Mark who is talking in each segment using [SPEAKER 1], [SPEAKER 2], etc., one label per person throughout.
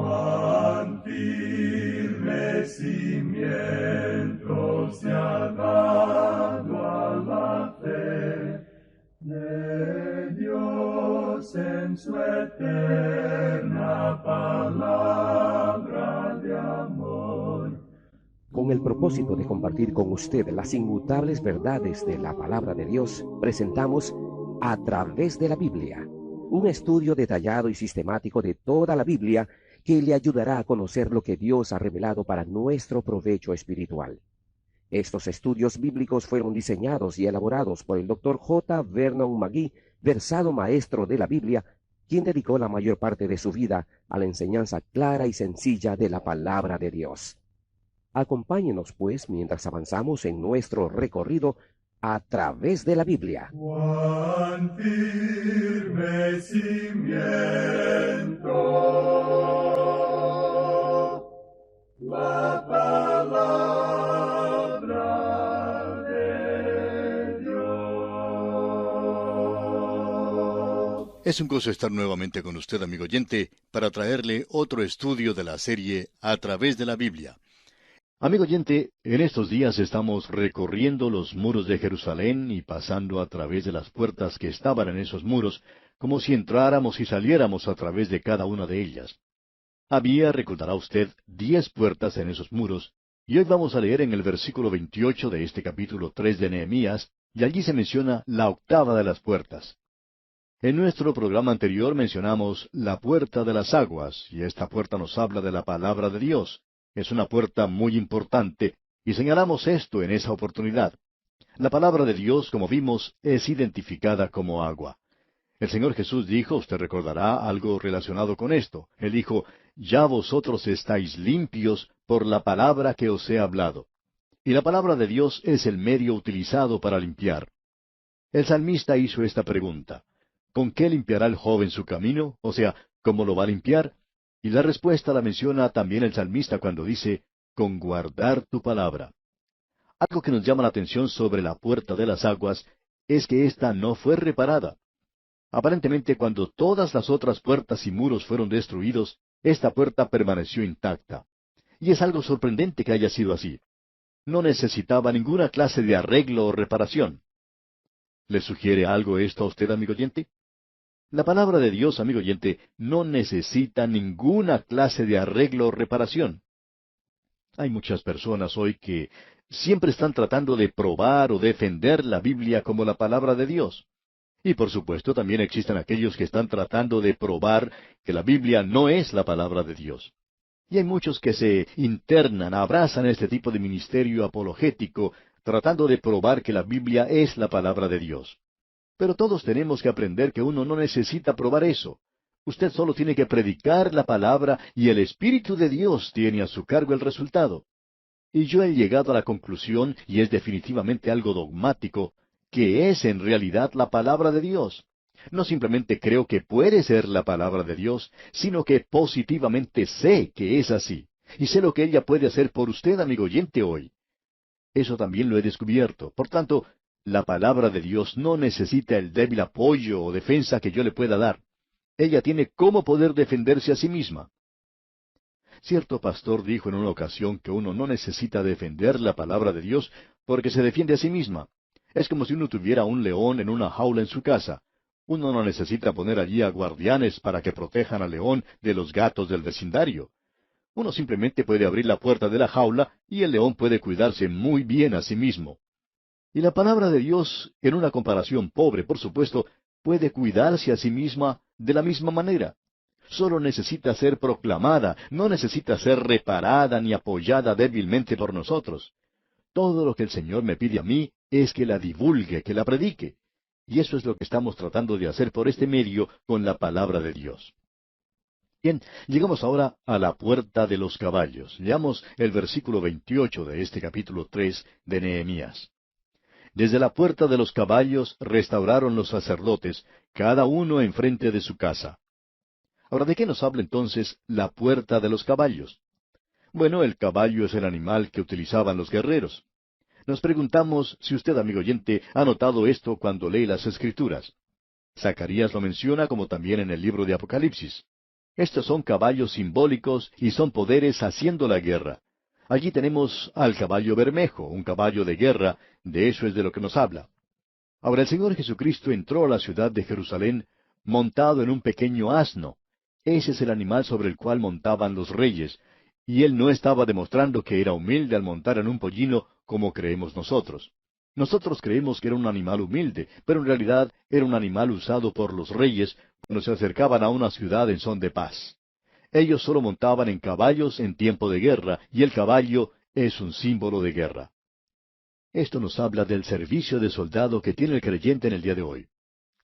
[SPEAKER 1] cuán firme cimiento se ha dado a la fe de Dios en su eterna palabra de amor.
[SPEAKER 2] Con el propósito de compartir con usted las inmutables verdades de la palabra de Dios, presentamos A través de la Biblia, un estudio detallado y sistemático de toda la Biblia que le ayudará a conocer lo que Dios ha revelado para nuestro provecho espiritual. Estos estudios bíblicos fueron diseñados y elaborados por el Dr. J. Vernon McGee, versado maestro de la Biblia, quien dedicó la mayor parte de su vida a la enseñanza clara y sencilla de la palabra de Dios. Acompáñenos, pues, mientras avanzamos en nuestro recorrido a través de la Biblia.
[SPEAKER 1] Cuán firme cimiento la palabra de Dios.
[SPEAKER 3] Es un gozo estar nuevamente con usted, amigo oyente, para traerle otro estudio de la serie A través de la Biblia. Amigo oyente, en estos días estamos recorriendo los muros de Jerusalén y pasando a través de las puertas que estaban en esos muros, como si entráramos y saliéramos a través de cada una de ellas. Había, recordará usted, 10 puertas en esos muros, y hoy vamos a leer en el versículo 28 de este capítulo 3 de Nehemías, y allí se menciona la octava de las puertas. En nuestro programa anterior mencionamos la puerta de las aguas, y esta puerta nos habla de la palabra de Dios. Es una puerta muy importante, y señalamos esto en esa oportunidad. La palabra de Dios, como vimos, es identificada como agua. El Señor Jesús dijo, usted recordará algo relacionado con esto. Él dijo, ya vosotros estáis limpios por la palabra que os he hablado. Y la palabra de Dios es el medio utilizado para limpiar. El salmista hizo esta pregunta, ¿con qué limpiará el joven su camino? O sea, ¿cómo lo va a limpiar? Y la respuesta la menciona también el salmista cuando dice, con guardar tu palabra. Algo que nos llama la atención sobre la puerta de las aguas es que ésta no fue reparada. Aparentemente, cuando todas las otras puertas y muros fueron destruidos, esta puerta permaneció intacta. Y es algo sorprendente que haya sido así. No necesitaba ninguna clase de arreglo o reparación. ¿Le sugiere algo esto a usted, amigo oyente? La palabra de Dios, amigo oyente, no necesita ninguna clase de arreglo o reparación. Hay muchas personas hoy que siempre están tratando de probar o defender la Biblia como la palabra de Dios. Y por supuesto también existen aquellos que están tratando de probar que la Biblia no es la palabra de Dios. Y hay muchos que se internan, abrazan este tipo de ministerio apologético, tratando de probar que la Biblia es la palabra de Dios. Pero todos tenemos que aprender que uno no necesita probar eso. Usted solo tiene que predicar la palabra y el Espíritu de Dios tiene a su cargo el resultado. Y yo he llegado a la conclusión, y es definitivamente algo dogmático, que es en realidad la palabra de Dios. No simplemente creo que puede ser la palabra de Dios, sino que positivamente sé que es así. Y sé lo que ella puede hacer por usted, amigo oyente, hoy. Eso también lo he descubierto. Por tanto, la palabra de Dios no necesita el débil apoyo o defensa que yo le pueda dar. Ella tiene cómo poder defenderse a sí misma. Cierto pastor dijo en una ocasión que uno no necesita defender la palabra de Dios porque se defiende a sí misma. Es como si uno tuviera un león en una jaula en su casa. Uno no necesita poner allí a guardianes para que protejan al león de los gatos del vecindario. Uno simplemente puede abrir la puerta de la jaula y el león puede cuidarse muy bien a sí mismo. Y la palabra de Dios, en una comparación pobre, por supuesto, puede cuidarse a sí misma de la misma manera. Solo necesita ser proclamada, no necesita ser reparada ni apoyada débilmente por nosotros. Todo lo que el Señor me pide a mí es que la divulgue, que la predique. Y eso es lo que estamos tratando de hacer por este medio con la palabra de Dios. Bien, llegamos ahora a la puerta de los caballos. Leamos el versículo 28 de este capítulo 3 de Nehemías. Desde la puerta de los caballos restauraron los sacerdotes, cada uno enfrente de su casa. Ahora, ¿de qué nos habla entonces la puerta de los caballos? Bueno, el caballo es el animal que utilizaban los guerreros. Nos preguntamos si usted, amigo oyente, ha notado esto cuando lee las Escrituras. Zacarías lo menciona como también en el libro de Apocalipsis. Estos son caballos simbólicos y son poderes haciendo la guerra. Allí tenemos al caballo bermejo, un caballo de guerra, de eso es de lo que nos habla. Ahora el Señor Jesucristo entró a la ciudad de Jerusalén montado en un pequeño asno. Ese es el animal sobre el cual montaban los reyes, y él no estaba demostrando que era humilde al montar en un pollino como creemos nosotros. Nosotros creemos que era un animal humilde, pero en realidad era un animal usado por los reyes cuando se acercaban a una ciudad en son de paz. Ellos solo montaban en caballos en tiempo de guerra, y el caballo es un símbolo de guerra. Esto nos habla del servicio de soldado que tiene el creyente en el día de hoy.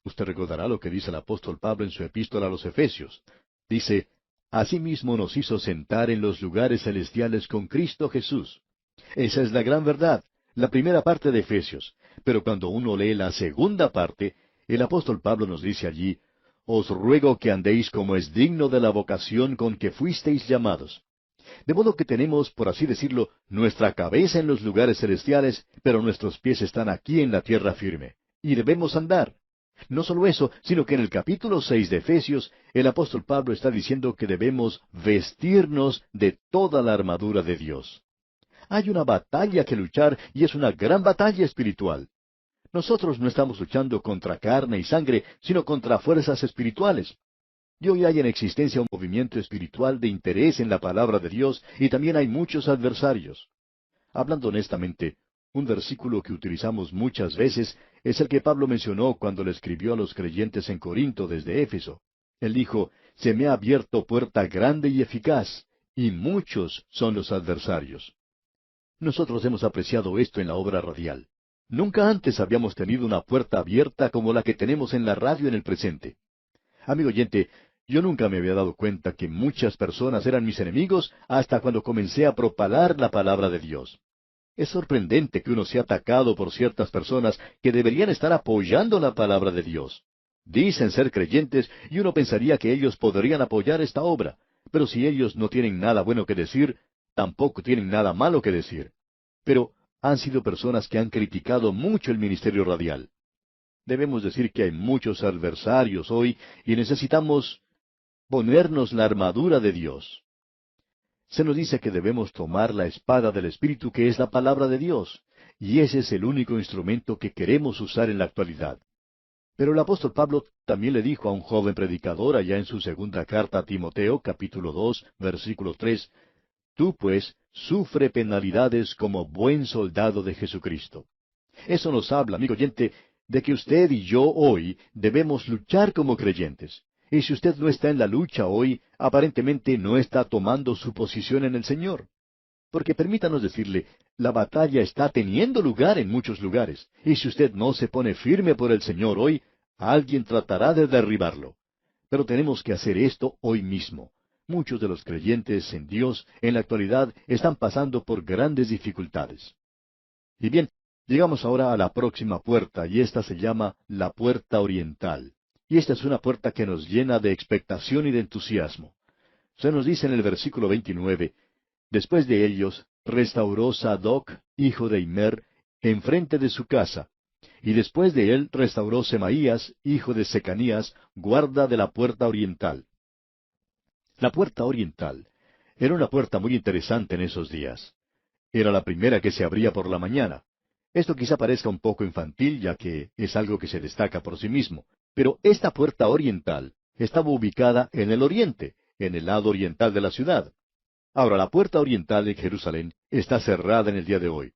[SPEAKER 3] Usted recordará lo que dice el apóstol Pablo en su epístola a los Efesios. Dice, Asimismo nos hizo sentar en los lugares celestiales con Cristo Jesús. Esa es la gran verdad, la primera parte de Efesios. Pero cuando uno lee la segunda parte, el apóstol Pablo nos dice allí, Os ruego que andéis como es digno de la vocación con que fuisteis llamados. De modo que tenemos, por así decirlo, nuestra cabeza en los lugares celestiales, pero nuestros pies están aquí en la tierra firme. Y debemos andar. No solo eso, sino que en el capítulo 6 de Efesios, el apóstol Pablo está diciendo que debemos vestirnos de toda la armadura de Dios. Hay una batalla que luchar y es una gran batalla espiritual. Nosotros no estamos luchando contra carne y sangre, sino contra fuerzas espirituales. Y hoy hay en existencia un movimiento espiritual de interés en la palabra de Dios y también hay muchos adversarios. Hablando honestamente, un versículo que utilizamos muchas veces es el que Pablo mencionó cuando le escribió a los creyentes en Corinto desde Éfeso. Él dijo, Se me ha abierto puerta grande y eficaz, y muchos son los adversarios. Nosotros hemos apreciado esto en la obra radial. Nunca antes habíamos tenido una puerta abierta como la que tenemos en la radio en el presente. Amigo oyente, yo nunca me había dado cuenta que muchas personas eran mis enemigos hasta cuando comencé a propalar la palabra de Dios. Es sorprendente que uno sea atacado por ciertas personas que deberían estar apoyando la palabra de Dios. Dicen ser creyentes y uno pensaría que ellos podrían apoyar esta obra, pero si ellos no tienen nada bueno que decir, tampoco tienen nada malo que decir. Pero han sido personas que han criticado mucho el ministerio radial. Debemos decir que hay muchos adversarios hoy y necesitamos ponernos la armadura de Dios. Se nos dice que debemos tomar la espada del Espíritu, que es la palabra de Dios, y ese es el único instrumento que queremos usar en la actualidad. Pero el apóstol Pablo también le dijo a un joven predicador allá en su segunda carta a Timoteo, capítulo 2, versículo 3, Tú, pues, sufre penalidades como buen soldado de Jesucristo. Eso nos habla, amigo oyente, de que usted y yo hoy debemos luchar como creyentes. Y si usted no está en la lucha hoy, aparentemente no está tomando su posición en el Señor. Porque permítanos decirle, la batalla está teniendo lugar en muchos lugares. Y si usted no se pone firme por el Señor hoy, alguien tratará de derribarlo. Pero tenemos que hacer esto hoy mismo. Muchos de los creyentes en Dios en la actualidad están pasando por grandes dificultades. Y bien, llegamos ahora a la próxima puerta, y esta se llama la puerta oriental. Y esta es una puerta que nos llena de expectación y de entusiasmo. Se nos dice en el versículo 29, Después de ellos, restauró Sadoc, hijo de Immer, enfrente de su casa, y después de él restauró Semaías, hijo de Secanías, guarda de la puerta oriental. La puerta oriental era una puerta muy interesante en esos días. Era la primera que se abría por la mañana. Esto quizá parezca un poco infantil, ya que es algo que se destaca por sí mismo. Pero esta puerta oriental estaba ubicada en el oriente, en el lado oriental de la ciudad. Ahora, la puerta oriental de Jerusalén está cerrada en el día de hoy.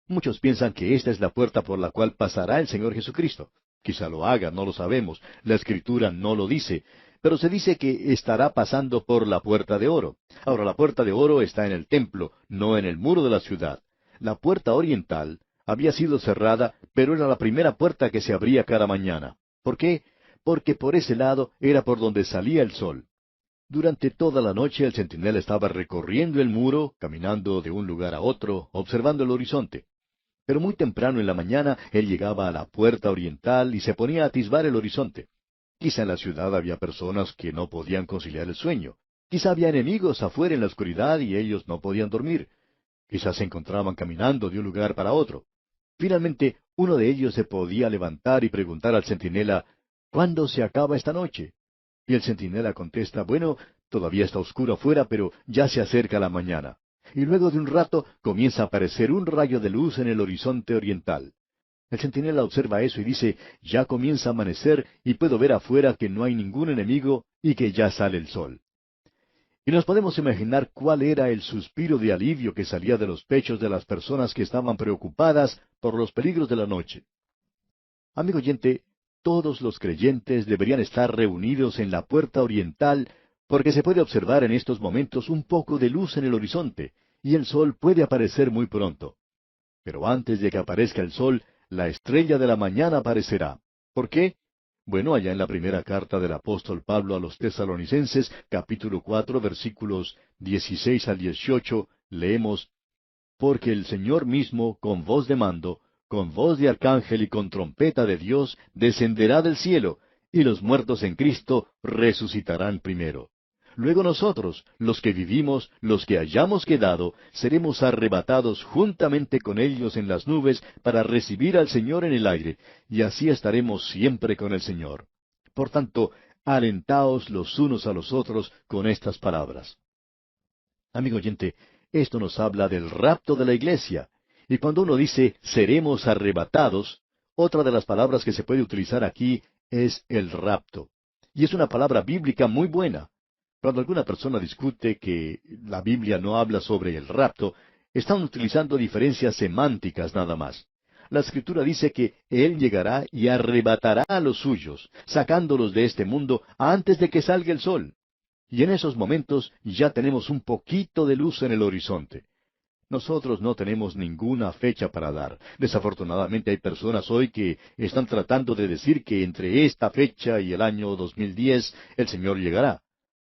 [SPEAKER 3] Muchos piensan que esta es la puerta por la cual pasará el Señor Jesucristo. Quizá lo haga, no lo sabemos. La Escritura no lo dice. Pero se dice que estará pasando por la puerta de oro. Ahora, la puerta de oro está en el templo, no en el muro de la ciudad. La puerta oriental había sido cerrada, pero era la primera puerta que se abría cada mañana. ¿Por qué? Porque por ese lado era por donde salía el sol. Durante toda la noche el centinela estaba recorriendo el muro, caminando de un lugar a otro, observando el horizonte. Pero muy temprano en la mañana él llegaba a la puerta oriental y se ponía a atisbar el horizonte. Quizá en la ciudad había personas que no podían conciliar el sueño. Quizá había enemigos afuera en la oscuridad y ellos no podían dormir. Quizá se encontraban caminando de un lugar para otro. Finalmente, uno de ellos se podía levantar y preguntar al centinela, ¿cuándo se acaba esta noche? Y el centinela contesta, bueno, todavía está oscuro afuera, pero ya se acerca la mañana. Y luego de un rato comienza a aparecer un rayo de luz en el horizonte oriental. El centinela observa eso y dice, ya comienza a amanecer y puedo ver afuera que no hay ningún enemigo y que ya sale el sol. Y nos podemos imaginar cuál era el suspiro de alivio que salía de los pechos de las personas que estaban preocupadas por los peligros de la noche. Amigo oyente, todos los creyentes deberían estar reunidos en la puerta oriental porque se puede observar en estos momentos un poco de luz en el horizonte y el sol puede aparecer muy pronto. Pero antes de que aparezca el sol, la estrella de la mañana aparecerá. ¿Por qué? Bueno, allá en la primera carta del apóstol Pablo a los Tesalonicenses, capítulo 4, versículos 16 al 18, leemos, porque el Señor mismo, con voz de mando, con voz de arcángel y con trompeta de Dios, descenderá del cielo, y los muertos en Cristo resucitarán primero. Luego nosotros, los que vivimos, los que hayamos quedado, seremos arrebatados juntamente con ellos en las nubes para recibir al Señor en el aire, y así estaremos siempre con el Señor. Por tanto, alentaos los unos a los otros con estas palabras. Amigo oyente, esto nos habla del rapto de la iglesia. Y cuando uno dice seremos arrebatados, otra de las palabras que se puede utilizar aquí es el rapto. Y es una palabra bíblica muy buena. Cuando alguna persona discute que la Biblia no habla sobre el rapto, están utilizando diferencias semánticas nada más. La Escritura dice que Él llegará y arrebatará a los suyos, sacándolos de este mundo antes de que salga el sol. Y en esos momentos ya tenemos un poquito de luz en el horizonte. Nosotros no tenemos ninguna fecha para dar. Desafortunadamente hay personas hoy que están tratando de decir que entre esta fecha y el año 2010 el Señor llegará.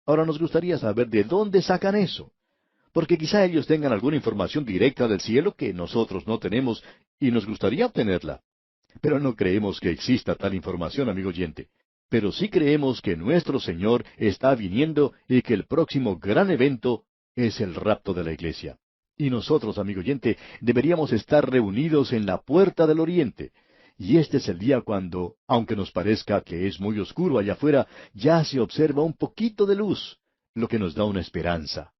[SPEAKER 3] Ahora nos gustaría saber de dónde sacan eso. Porque quizá ellos tengan alguna información directa del cielo que nosotros no tenemos y nos gustaría obtenerla. Pero no creemos que exista tal información, amigo oyente. Pero sí creemos que nuestro Señor está viniendo y que el próximo gran evento es el rapto de la iglesia. Y nosotros, amigo oyente, deberíamos estar reunidos en la puerta del oriente. Y este es el día cuando, aunque nos parezca que es muy oscuro allá afuera, ya se observa un poquito de luz, lo que nos da una esperanza.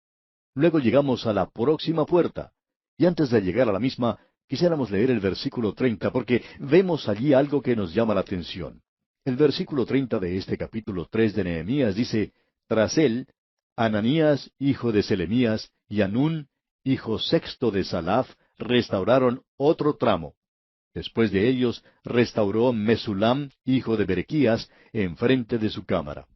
[SPEAKER 3] Luego llegamos a la próxima puerta. Y antes de llegar a la misma, quisiéramos leer el versículo 30, porque vemos allí algo que nos llama la atención. El versículo 30 de este capítulo 3 de Nehemías dice, tras él, Ananías, hijo de Selemías, y Anún, hijo sexto de Salaf, restauraron otro tramo. Después de ellos, restauró Mesulam, hijo de Berequías, enfrente de su cámara.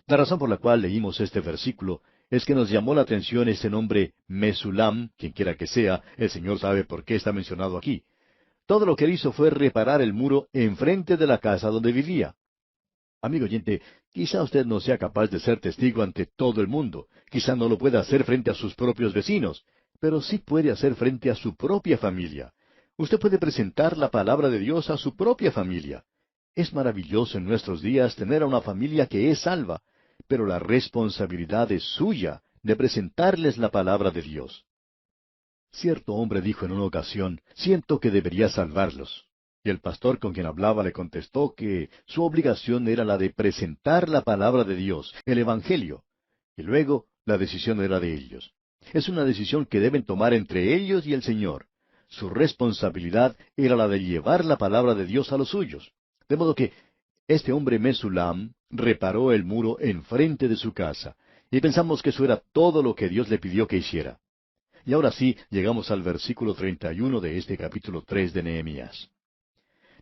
[SPEAKER 3] La razón por la cual leímos este versículo es que nos llamó la atención ese nombre Mesulam, quien quiera que sea, el Señor sabe por qué está mencionado aquí. Todo lo que él hizo fue reparar el muro enfrente de la casa donde vivía. Amigo oyente, quizá usted no sea capaz de ser testigo ante todo el mundo, quizá no lo pueda hacer frente a sus propios vecinos, pero sí puede hacer frente a su propia familia. Usted puede presentar la palabra de Dios a su propia familia. Es maravilloso en nuestros días tener a una familia que es salva, pero la responsabilidad es suya de presentarles la palabra de Dios. Cierto hombre dijo en una ocasión, siento que debería salvarlos. Y el pastor con quien hablaba le contestó que su obligación era la de presentar la palabra de Dios, el Evangelio, y luego la decisión era de ellos. Es una decisión que deben tomar entre ellos y el Señor. Su responsabilidad era la de llevar la palabra de Dios a los suyos. De modo que este hombre Mesulam reparó el muro enfrente de su casa, y pensamos que eso era todo lo que Dios le pidió que hiciera. Y ahora sí, llegamos al versículo 31 de este capítulo 3 de Nehemías.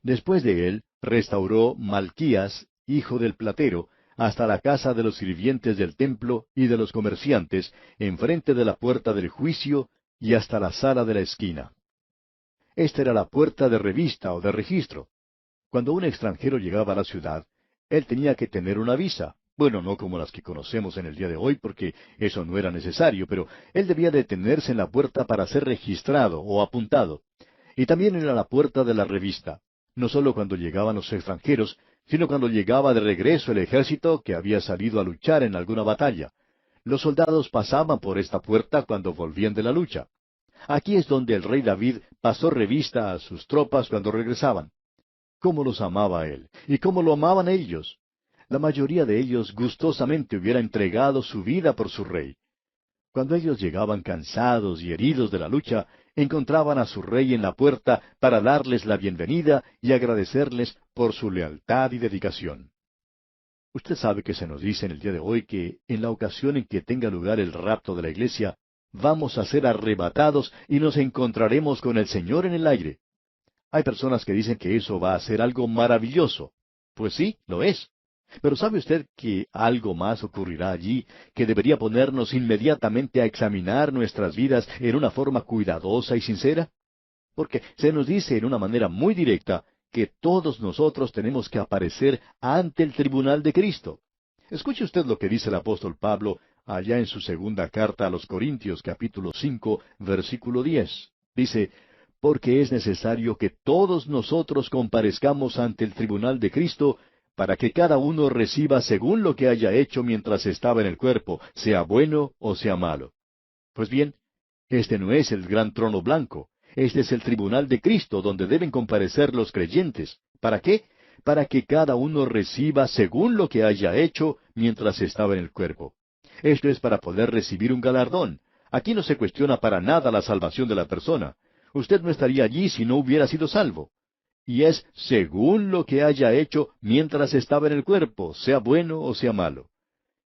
[SPEAKER 3] Después de él, restauró Malquías, hijo del platero, hasta la casa de los sirvientes del templo y de los comerciantes, enfrente de la puerta del juicio y hasta la sala de la esquina. Esta era la puerta de revista o de registro. Cuando un extranjero llegaba a la ciudad, él tenía que tener una visa. Bueno, no como las que conocemos en el día de hoy, porque eso no era necesario, pero él debía detenerse en la puerta para ser registrado o apuntado. Y también era la puerta de la revista, no solo cuando llegaban los extranjeros, sino cuando llegaba de regreso el ejército que había salido a luchar en alguna batalla. Los soldados pasaban por esta puerta cuando volvían de la lucha. Aquí es donde el rey David pasó revista a sus tropas cuando regresaban. ¿Cómo los amaba él? ¿Y cómo lo amaban ellos? La mayoría de ellos gustosamente hubiera entregado su vida por su rey. Cuando ellos llegaban cansados y heridos de la lucha, encontraban a su rey en la puerta para darles la bienvenida y agradecerles por su lealtad y dedicación. Usted sabe que se nos dice en el día de hoy que en la ocasión en que tenga lugar el rapto de la iglesia, vamos a ser arrebatados y nos encontraremos con el Señor en el aire. Hay personas que dicen que eso va a ser algo maravilloso. Pues sí, lo es. Pero ¿sabe usted que algo más ocurrirá allí que debería ponernos inmediatamente a examinar nuestras vidas en una forma cuidadosa y sincera? Porque se nos dice en una manera muy directa que todos nosotros tenemos que aparecer ante el tribunal de Cristo. Escuche usted lo que dice el apóstol Pablo allá en su segunda carta a los Corintios, capítulo 5, versículo 10. Dice, porque es necesario que todos nosotros comparezcamos ante el tribunal de Cristo, para que cada uno reciba según lo que haya hecho mientras estaba en el cuerpo, sea bueno o sea malo. Pues bien, este no es el gran trono blanco. Este es el tribunal de Cristo, donde deben comparecer los creyentes. ¿Para qué? Para que cada uno reciba según lo que haya hecho mientras estaba en el cuerpo. Esto es para poder recibir un galardón. Aquí no se cuestiona para nada la salvación de la persona. Usted no estaría allí si no hubiera sido salvo. Y es según lo que haya hecho mientras estaba en el cuerpo, sea bueno o sea malo.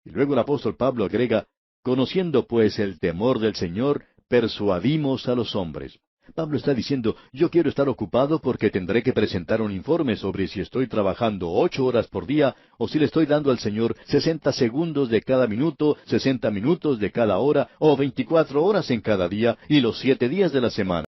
[SPEAKER 3] Y luego el apóstol Pablo agrega, conociendo pues el temor del Señor, persuadimos a los hombres. Pablo está diciendo, yo quiero estar ocupado porque tendré que presentar un informe sobre si estoy trabajando 8 horas por día o si le estoy dando al Señor 60 segundos de cada minuto, 60 minutos de cada hora o 24 horas en cada día y los 7 días de la semana.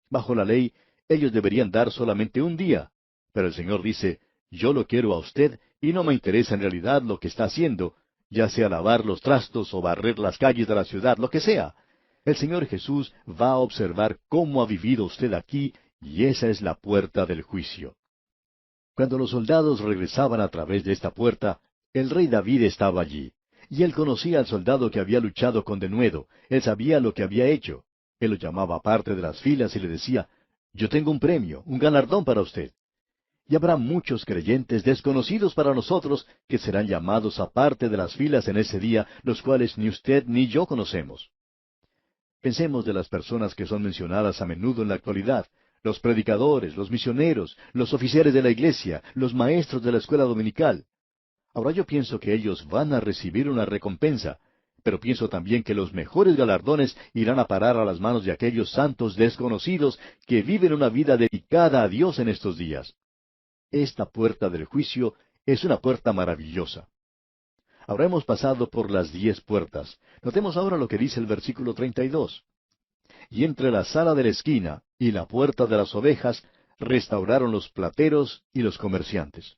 [SPEAKER 3] Bajo la ley, ellos deberían dar solamente un día. Pero el Señor dice, yo lo quiero a usted y no me interesa en realidad lo que está haciendo, ya sea lavar los trastos o barrer las calles de la ciudad, lo que sea. El Señor Jesús va a observar cómo ha vivido usted aquí, y esa es la puerta del juicio. Cuando los soldados regresaban a través de esta puerta, el rey David estaba allí, y él conocía al soldado que había luchado con denuedo, él sabía lo que había hecho. Él lo llamaba aparte de las filas y le decía, yo tengo un premio, un galardón para usted. Y habrá muchos creyentes desconocidos para nosotros que serán llamados aparte de las filas en ese día, los cuales ni usted ni yo conocemos. Pensemos de las personas que son mencionadas a menudo en la actualidad, los predicadores, los misioneros, los oficiales de la iglesia, los maestros de la escuela dominical. Ahora yo pienso que ellos van a recibir una recompensa, pero pienso también que los mejores galardones irán a parar a las manos de aquellos santos desconocidos que viven una vida dedicada a Dios en estos días. Esta puerta del juicio es una puerta maravillosa. Ahora hemos pasado por las 10 puertas. Notemos ahora lo que dice el versículo 32. Y entre la sala de la esquina y la puerta de las ovejas restauraron los plateros y los comerciantes.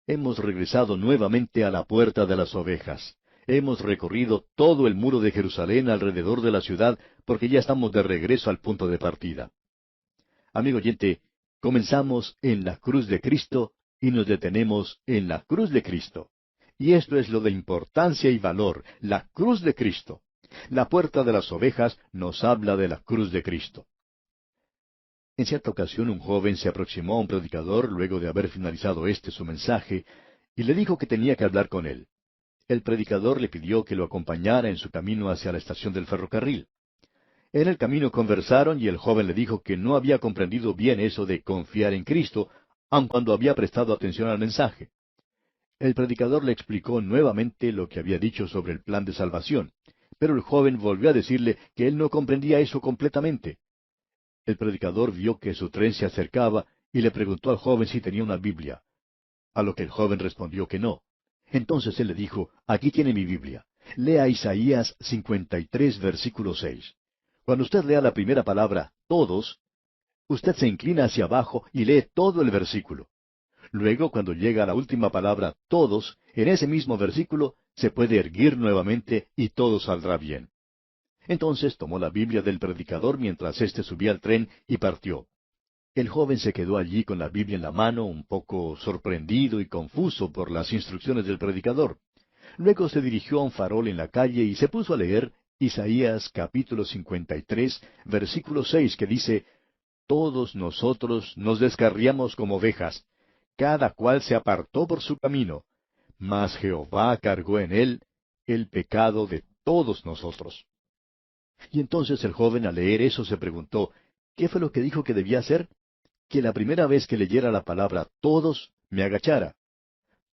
[SPEAKER 3] Hemos regresado nuevamente a la puerta de las ovejas. Hemos recorrido todo el muro de Jerusalén alrededor de la ciudad porque ya estamos de regreso al punto de partida. Amigo oyente, comenzamos en la cruz de Cristo y nos detenemos en la cruz de Cristo. Y esto es lo de importancia y valor, la cruz de Cristo. La puerta de las ovejas nos habla de la cruz de Cristo. En cierta ocasión un joven se aproximó a un predicador luego de haber finalizado su mensaje y le dijo que tenía que hablar con él. El predicador le pidió que lo acompañara en su camino hacia la estación del ferrocarril. En el camino conversaron y el joven le dijo que no había comprendido bien eso de confiar en Cristo, aun cuando había prestado atención al mensaje. El predicador le explicó nuevamente lo que había dicho sobre el plan de salvación, pero el joven volvió a decirle que él no comprendía eso completamente. El predicador vio que su tren se acercaba y le preguntó al joven si tenía una Biblia, a lo que el joven respondió que no. Entonces él le dijo, aquí tiene mi Biblia. Lea Isaías 53, versículo 6. Cuando usted lea la primera palabra, todos, usted se inclina hacia abajo y lee todo el versículo. Luego, cuando llega a la última palabra, todos, en ese mismo versículo, se puede erguir nuevamente y todo saldrá bien. Entonces tomó la Biblia del predicador mientras éste subía al tren y partió. El joven se quedó allí con la Biblia en la mano, un poco sorprendido y confuso por las instrucciones del predicador. Luego se dirigió a un farol en la calle y se puso a leer Isaías capítulo 53, versículo 6, que dice, todos nosotros nos descarriamos como ovejas, cada cual se apartó por su camino, mas Jehová cargó en él el pecado de todos nosotros. Y entonces el joven al leer eso se preguntó, ¿qué fue lo que dijo que debía hacer? Que la primera vez que leyera la palabra todos, me agachara.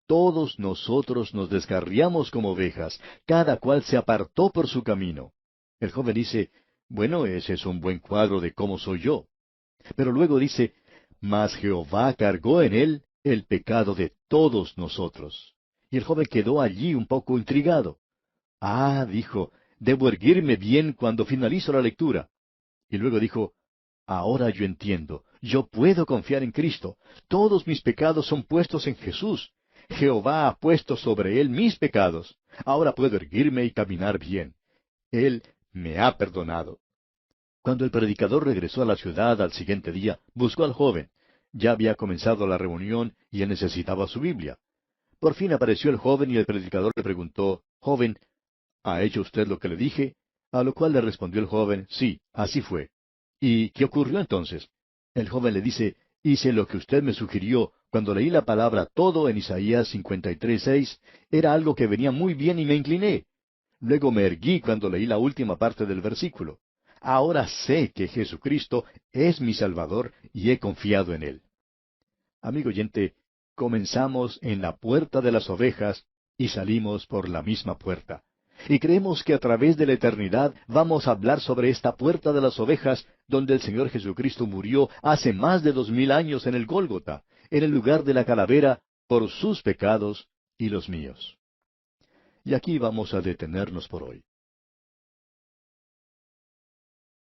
[SPEAKER 3] Todos nosotros nos descarriamos como ovejas, cada cual se apartó por su camino. El joven dice, bueno, ese es un buen cuadro de cómo soy yo. Pero luego dice, mas Jehová cargó en él el pecado de todos nosotros. Y el joven quedó allí un poco intrigado. Ah, dijo, debo erguirme bien cuando finalizo la lectura. Y luego dijo, ahora yo entiendo, yo puedo confiar en Cristo. Todos mis pecados son puestos en Jesús. Jehová ha puesto sobre él mis pecados. Ahora puedo erguirme y caminar bien. Él me ha perdonado. Cuando el predicador regresó a la ciudad al siguiente día, buscó al joven. Ya había comenzado la reunión y él necesitaba su Biblia. Por fin apareció el joven y el predicador le preguntó, joven, ¿ha hecho usted lo que le dije? A lo cual le respondió el joven, sí, así fue. ¿Y qué ocurrió entonces? El joven le dice, hice lo que usted me sugirió. Cuando leí la palabra todo en Isaías 53:6, era algo que venía muy bien y me incliné. Luego me erguí cuando leí la última parte del versículo. Ahora sé que Jesucristo es mi Salvador y he confiado en Él. Amigo oyente, comenzamos en la puerta de las ovejas y salimos por la misma puerta. Y creemos que a través de la eternidad vamos a hablar sobre esta puerta de las ovejas donde el Señor Jesucristo murió hace más de 2000 años en el Gólgota, en el lugar de la calavera, por sus pecados y los míos. Y aquí vamos a detenernos por hoy.